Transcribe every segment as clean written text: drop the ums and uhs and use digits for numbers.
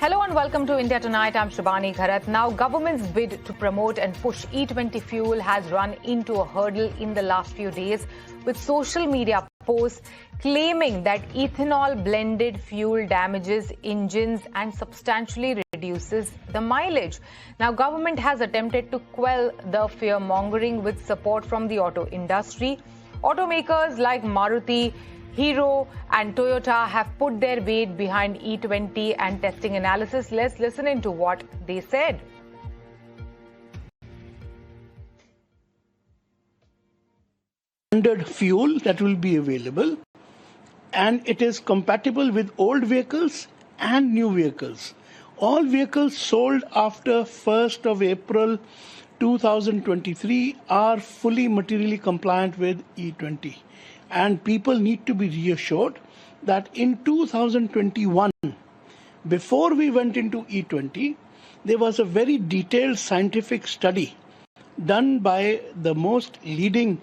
Hello and welcome to India Tonight. I'm Shabani Kharat. Now, government's bid to promote and push E20 fuel has run into a hurdle in the last few days, with social media posts claiming that ethanol blended fuel damages engines and substantially reduces the mileage. Now, government has attempted to quell the fear-mongering with support from the auto industry. Automakers like Maruti, Hero and Toyota have put their weight behind E20 and testing analysis. Let's listen into what they said. Standard fuel that will be available, and it is compatible with old vehicles and new vehicles. All vehicles sold after 1st of April 2023 are fully materially compliant with E20. And people need to be reassured that in 2021, before we went into E20, there was a very detailed scientific study done by the most leading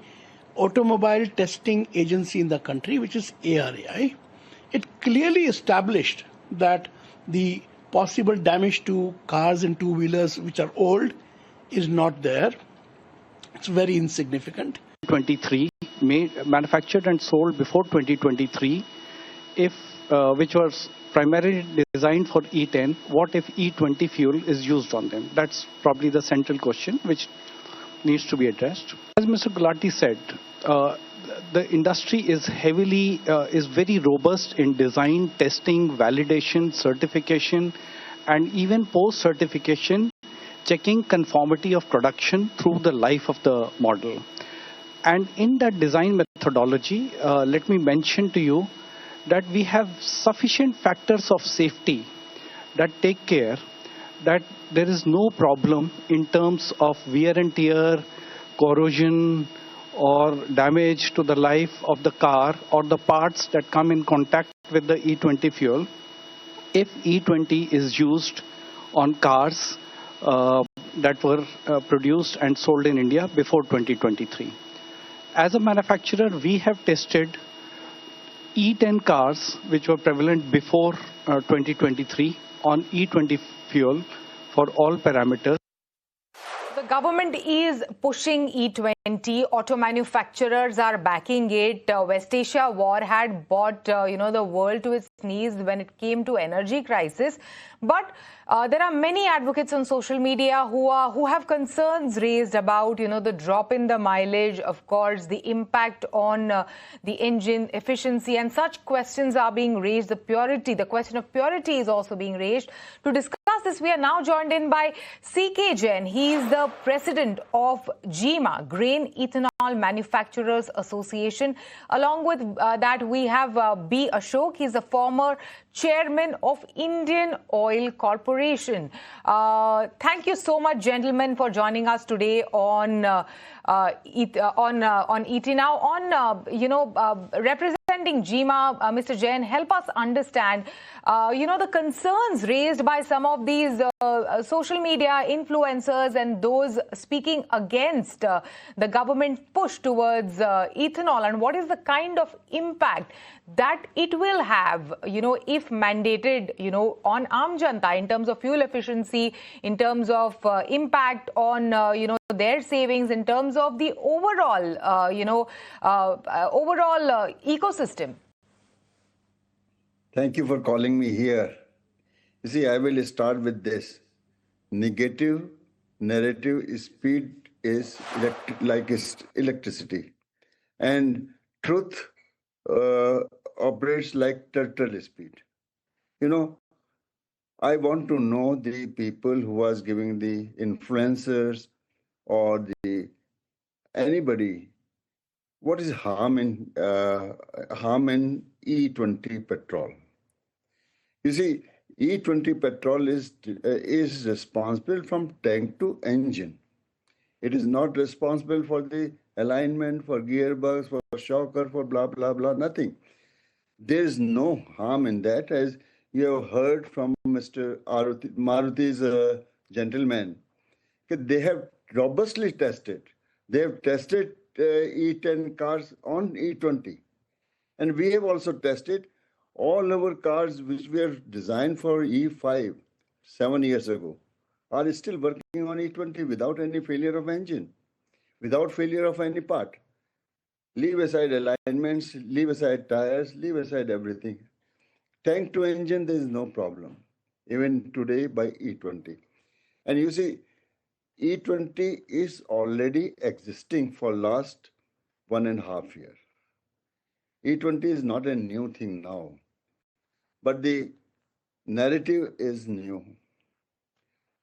automobile testing agency in the country, which is ARAI. It clearly established that the possible damage to cars and two-wheelers which are old is not there. It's very insignificant. 23 manufactured and sold before 2023, which was primarily designed for E10, what if E20 fuel is used on them? That's probably the central question which needs to be addressed. As Mr. Gulati said, the industry is very robust in design, testing, validation, certification, and even post-certification, checking conformity of production through the life of the model. And in that design methodology, let me mention to you that we have sufficient factors of safety that take care that there is no problem in terms of wear and tear, corrosion, or damage to the life of the car or the parts that come in contact with the E20 fuel if E20 is used on cars that were produced and sold in India before 2023. As a manufacturer, we have tested E10 cars which were prevalent before 2023 on E20 fuel for all parameters. The government is pushing E20. Auto manufacturers are backing it. West Asia war had brought, the world to its knees when it came to energy crisis. But there are many advocates on social media who have concerns raised about, the drop in the mileage, of course, the impact on the engine efficiency, and such questions are being raised. The question of purity is also being raised. To discuss this, we are now joined in by C.K. Jain. He is the president of GEMA, Grain Ethanol Manufacturers Association. Along with that, we have B. Ashok. He's the former chairman of Indian Oil Corporation. Thank you so much, gentlemen, for joining us today on ET Now. Representing GEMA, Mr. Jain, help us understand, the concerns raised by some of these social media influencers and those speaking against the government push towards ethanol, and what is the kind of impact that it will have, if mandated, on Aam Janta in terms of fuel efficiency, in terms of impact on, their savings, in terms of the overall, ecosystem. Thank you for calling me here. You see, I will start with this. Negative narrative speed is like electricity, and truth operates like turtle speed. I want to know the people who was giving the influencers or anybody what is harm in E20 petrol. You see, E20 petrol is responsible from tank to engine. It is not responsible for the alignment, for gearbox, for shocker, for blah, blah, blah, nothing. There is no harm in that, as you have heard from Mr. Maruti's gentleman. They have robustly tested. They have tested E10 cars on E20. And we have also tested all our cars which were designed for E5. 7 years ago are still working on E20 without any failure of engine, without failure of any part. Leave aside alignments, leave aside tires, leave aside everything. Tank to engine, there is no problem, even today by E20. And you see, E20 is already existing for last 1.5 years. E20 is not a new thing now, but the narrative is new.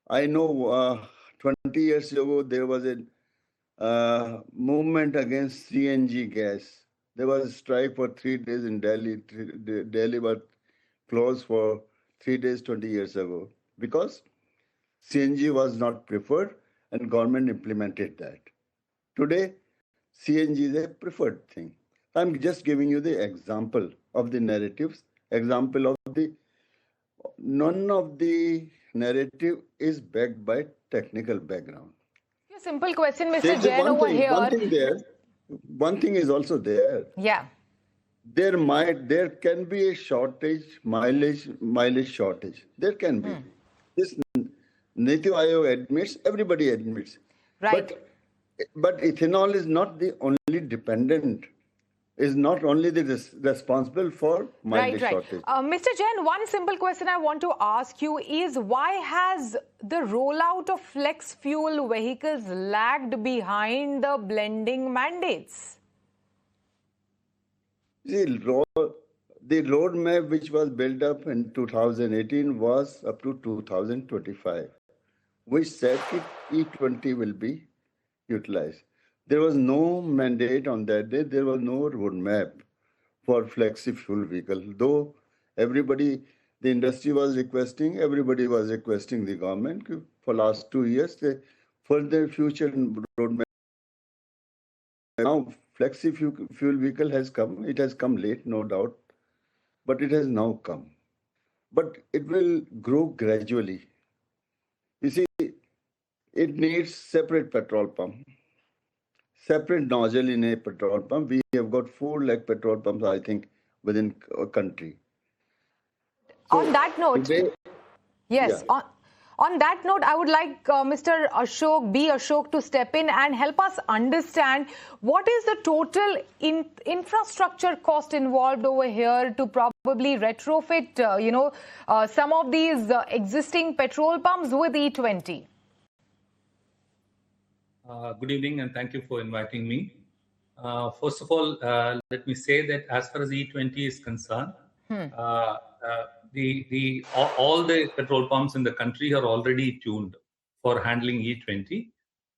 I know 20 years ago there was a movement against CNG gas. There was a strike for 3 days in Delhi. Delhi was closed for 3 days 20 years ago because CNG was not preferred and government implemented that. Today, CNG is a preferred thing. I'm just giving you the example of the narratives, example of the, none of the narrative is backed by technical background. A simple question, Mr. There's Jain, over here. One thing is also there. Yeah. There can be a shortage, mileage shortage. There can be. This Niti Aayog admits, everybody admits. Right. But ethanol is not the only dependent, is not only the responsible for mileage shortage. Mr. Jain, one simple question I want to ask you is, why has the rollout of flex fuel vehicles lagged behind the blending mandates? The roadmap which was built up in 2018 was up to 2025, which said that E20 will be utilized. There was no mandate on that day. There was no roadmap for flexi fuel vehicle. Though the industry was requesting, everybody was requesting the government for last 2 years, the further future roadmap. Now, flexi fuel vehicle has come. It has come late, no doubt, but it has now come. But it will grow gradually. You see, it needs separate petrol pump, separate nozzle in a petrol pump. We have got 4 lakh petrol pumps, I think, within a country. So on that note, yes, yeah. On that note, I would like Mr. Ashok to step in and help us understand what is the total infrastructure cost involved over here to probably retrofit, some of these existing petrol pumps with E20. Good evening, and thank you for inviting me. First of all, let me say that as far as E20 is concerned, all the petrol pumps in the country are already tuned for handling E20,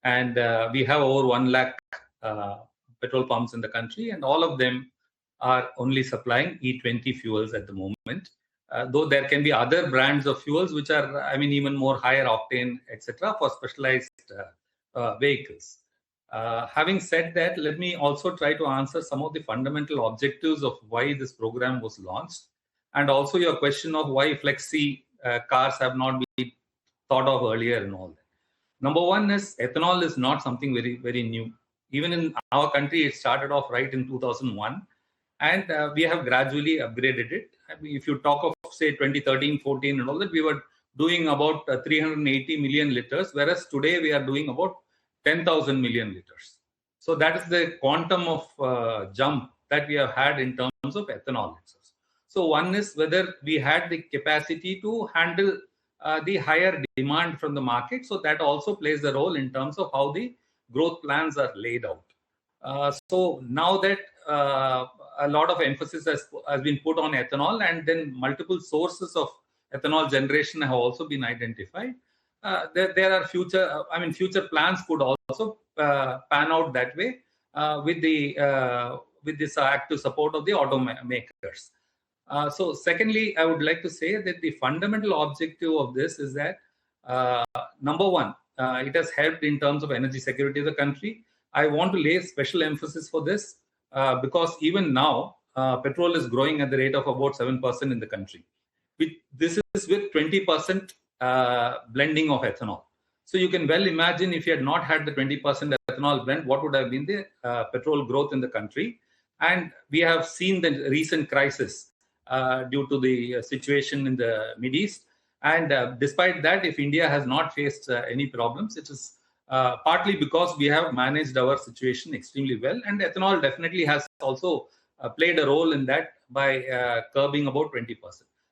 and we have over 1 lakh petrol pumps in the country, and all of them are only supplying E20 fuels at the moment. Though there can be other brands of fuels which are, even more higher octane, etc., for specialized vehicles. Having said that, let me also try to answer some of the fundamental objectives of why this program was launched, and also your question of why flexi cars have not been thought of earlier and all that. Number one is ethanol is not something very, very new. Even in our country, it started off right in 2001, and we have gradually upgraded it. If you talk of, say, 2013, 14 and all that, we were doing about 380 million liters, whereas today we are doing about 10,000 million liters. So that is the quantum of jump that we have had in terms of ethanol. So one is whether we had the capacity to handle the higher demand from the market. So that also plays a role in terms of how the growth plans are laid out. So now that a lot of emphasis has been put on ethanol, and then multiple sources of ethanol generation have also been identified, there are future plans could also pan out that way with this active support of the automakers. So secondly, I would like to say that the fundamental objective of this is that, number one, it has helped in terms of energy security of the country. I want to lay special emphasis for this because even now, petrol is growing at the rate of about 7% in the country. This is with 20% blending of ethanol. So you can well imagine if you had not had the 20% ethanol blend, what would have been the petrol growth in the country. And we have seen the recent crisis due to the situation in the Middle East. And despite that, if India has not faced any problems, it is partly because we have managed our situation extremely well. And ethanol definitely has also played a role in that by curbing about 20%.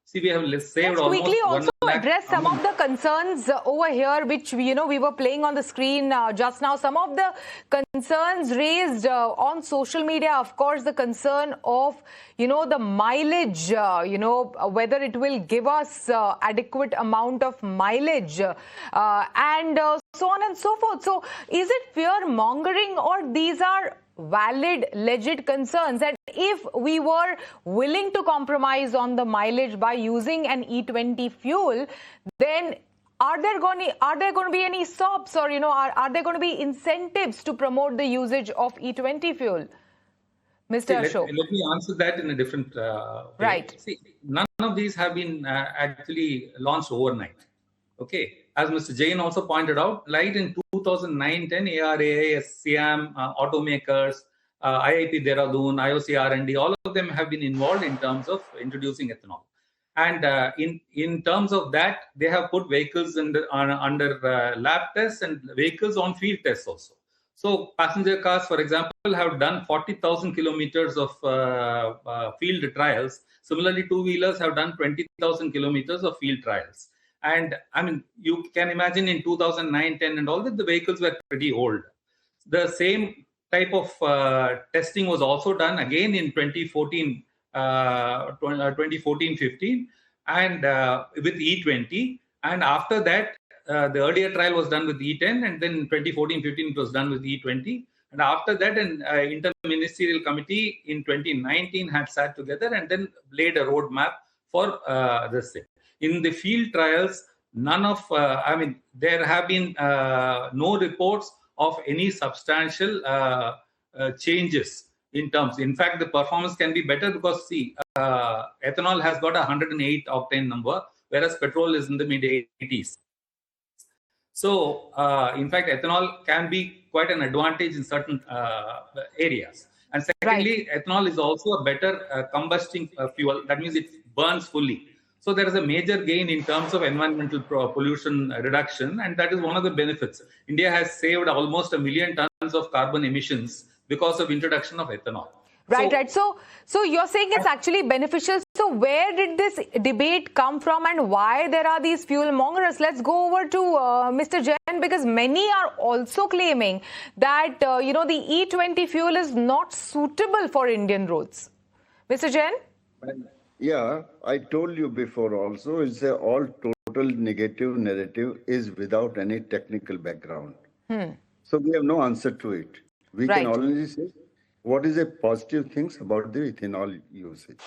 See, we have saved Let's quickly almost also 1 lakh. address some of the concerns over here, which we were playing on the screen just now. Some of the concerns raised on social media, of course, the concern of the mileage, whether it will give us adequate amount of mileage, and so on and so forth. So, is it fear mongering, or these are valid, legit concerns? And if we were willing to compromise on the mileage by using an E20 fuel, then are there going to be any stops, or are there going to be incentives to promote the usage of E20 fuel? Mr. Ashok. Let me answer that in a different way. Right. See, none of these have been actually launched overnight. Okay. As Mr. Jain also pointed out, like in 2009-10, ARAI, SIAM, automakers, IIT Dehradun, IOC R&D, all of them have been involved in terms of introducing ethanol. And in terms of that, they have put vehicles under lab tests and vehicles on field tests also. So passenger cars, for example, have done 40,000 kilometers of field trials. Similarly, two-wheelers have done 20,000 kilometers of field trials. And I mean, you can imagine in 2009-10 and all that, the vehicles were pretty old. The same type of testing was also done again in 2014, 2014-15, and with E20. And after that, the earlier trial was done with E10, and then in 2014-15 it was done with E20. And after that, an interministerial committee in 2019 had sat together and then laid a roadmap for this thing. In the field trials, none of, there have been no reports of any substantial changes in terms. In fact, the performance can be better because, see, ethanol has got a 108 octane number, whereas petrol is in the mid-80s. So, in fact, ethanol can be quite an advantage in certain areas. And secondly, ethanol is also a better combusting fuel. That means it burns fully. So there is a major gain in terms of environmental pollution reduction, and that is one of the benefits. India has saved almost 1 million tons of carbon emissions because of introduction of ethanol. Right. So you're saying it's actually beneficial. So where did this debate come from, and why there are these fuel mongers? Let's go over to Mr. Jain, because many are also claiming that, the E20 fuel is not suitable for Indian roads. Mr. Jain? Yeah, I told you before also, it's a all total negative narrative is without any technical background. So we have no answer to it. We can only say what is the positive things about the ethanol usage.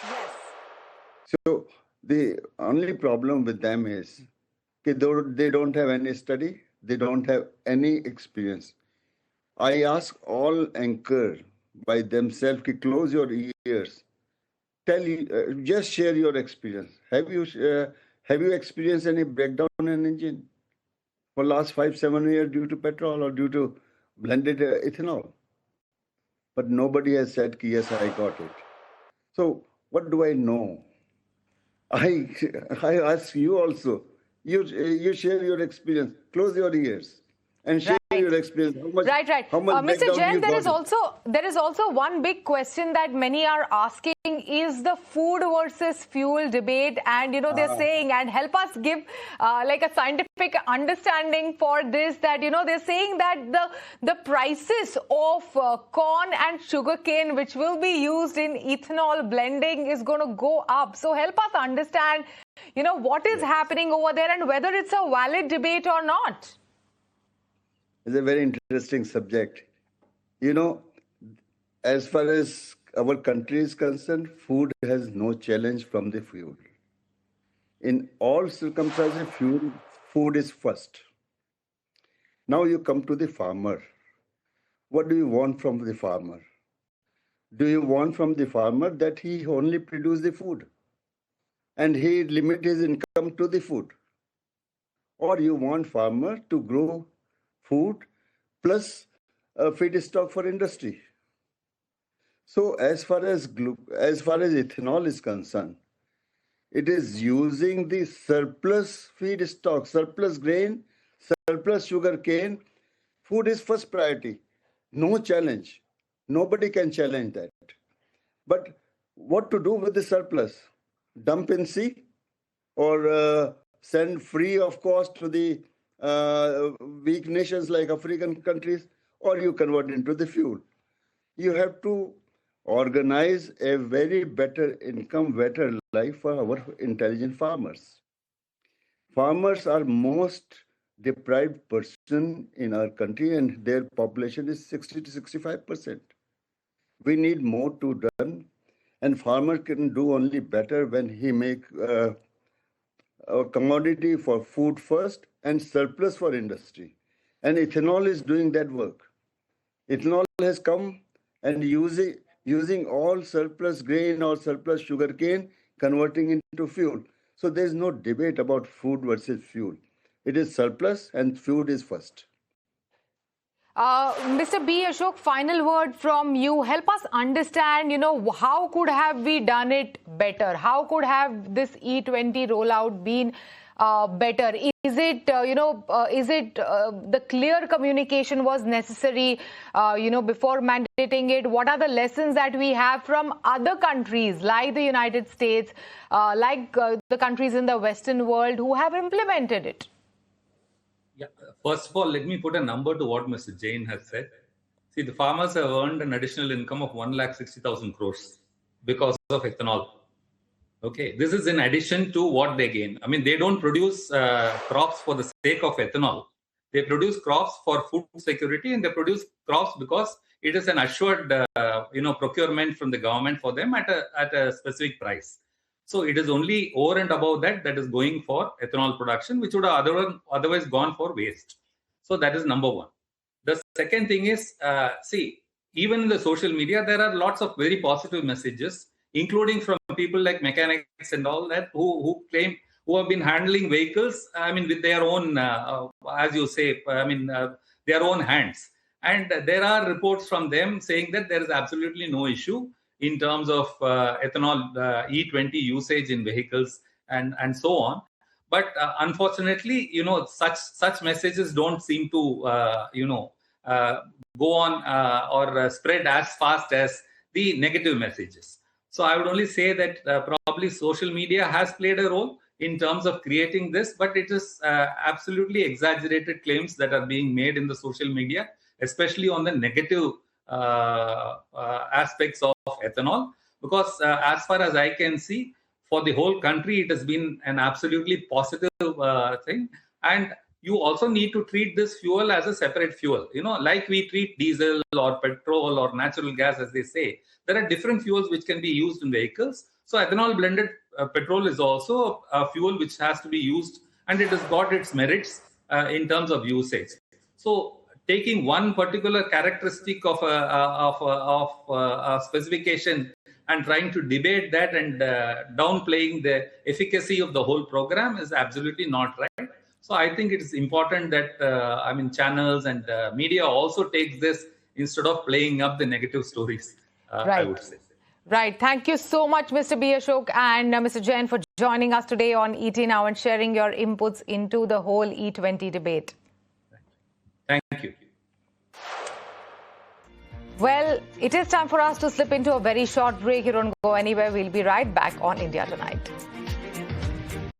So the only problem with them is they don't have any study, they don't have any experience. I ask all anchor by themselves to close your ears. Tell you, just share your experience. Have you experienced any breakdown in engine for last 5-7 years due to petrol or due to blended ethanol? But nobody has said, yes, I got it. So what do I know? I ask you also. You share your experience. Close your ears and share your experience. How much Mr. Jain, there is also one big question that many are asking, is the food versus fuel debate, and they're saying, and help us give like a scientific understanding for this, that they're saying that the prices of corn and sugarcane, which will be used in ethanol blending, is going to go up. So help us understand what is happening over there, and whether it's a valid debate or not. It's a very interesting subject. As far as our country is concerned, food has no challenge from the fuel. In all circumstances, food is first. Now you come to the farmer. What do you want from the farmer? Do you want from the farmer that he only produce the food and he limit his income to the food? Or you want farmer to grow food plus feedstock for industry? So as far as ethanol is concerned, It is using the surplus feedstock, surplus grain, surplus sugar cane. Food is first priority. No challenge. Nobody can challenge that. But what to do with the surplus? Dump in sea or send free of cost to the weak nations like African countries, or you convert into the fuel. You have to organize a very better income, better life for our intelligent farmers. Farmers are most deprived person in our country, and their population is 60 to 65%. We need more to done, and farmer can do only better when he make a commodity for food first and surplus for industry. And ethanol is doing that work. Ethanol has come and using all surplus grain or surplus sugarcane, converting into fuel. So there's no debate about food versus fuel. It is surplus and food is first. Mr. B. Ashok, final word from you. Help us understand, how could have we done it better? How could have this E20 rollout been better? Is it, the clear communication was necessary, before mandating it? What are the lessons that we have from other countries like the United States, like the countries in the Western world who have implemented it? Yeah. First of all, let me put a number to what Mr. Jain has said. See, the farmers have earned an additional income of 1,60,000 crores because of ethanol. Okay, this is in addition to what they gain. I mean, they don't produce crops for the sake of ethanol. They produce crops for food security, and they produce crops because it is an assured, procurement from the government for them at a specific price. So it is only over and above that is going for ethanol production, which would have otherwise gone for waste. So that is number one. The second thing is, even in the social media, there are lots of very positive messages, including from people like mechanics and all that, who have been handling vehicles, with their own, as you say, their own hands. And there are reports from them saying that there is absolutely no issue in terms of ethanol E20 usage in vehicles and so on. But unfortunately, such messages don't seem to, go on or spread as fast as the negative messages. So I would only say that probably social media has played a role in terms of creating this, but it is absolutely exaggerated claims that are being made in the social media, especially on the negative aspects of ethanol, because as far as I can see, for the whole country, it has been an absolutely positive thing. And you also need to treat this fuel as a separate fuel, like we treat diesel or petrol or natural gas, as they say. There are different fuels which can be used in vehicles. So ethanol blended petrol is also a fuel which has to be used, and it has got its merits in terms of usage. So taking one particular characteristic of a specification and trying to debate that and downplaying the efficacy of the whole program is absolutely not right. So I think it is important that channels and media also takes this instead of playing up the negative stories. Right. I would say. Right. Thank you so much, Mr. B. Ashok and Mr. Jain, for joining us today on ET Now and sharing your inputs into the whole E20 debate. Thank you. Well, it is time for us to slip into a very short break. You don't go anywhere. We'll be right back on India Tonight.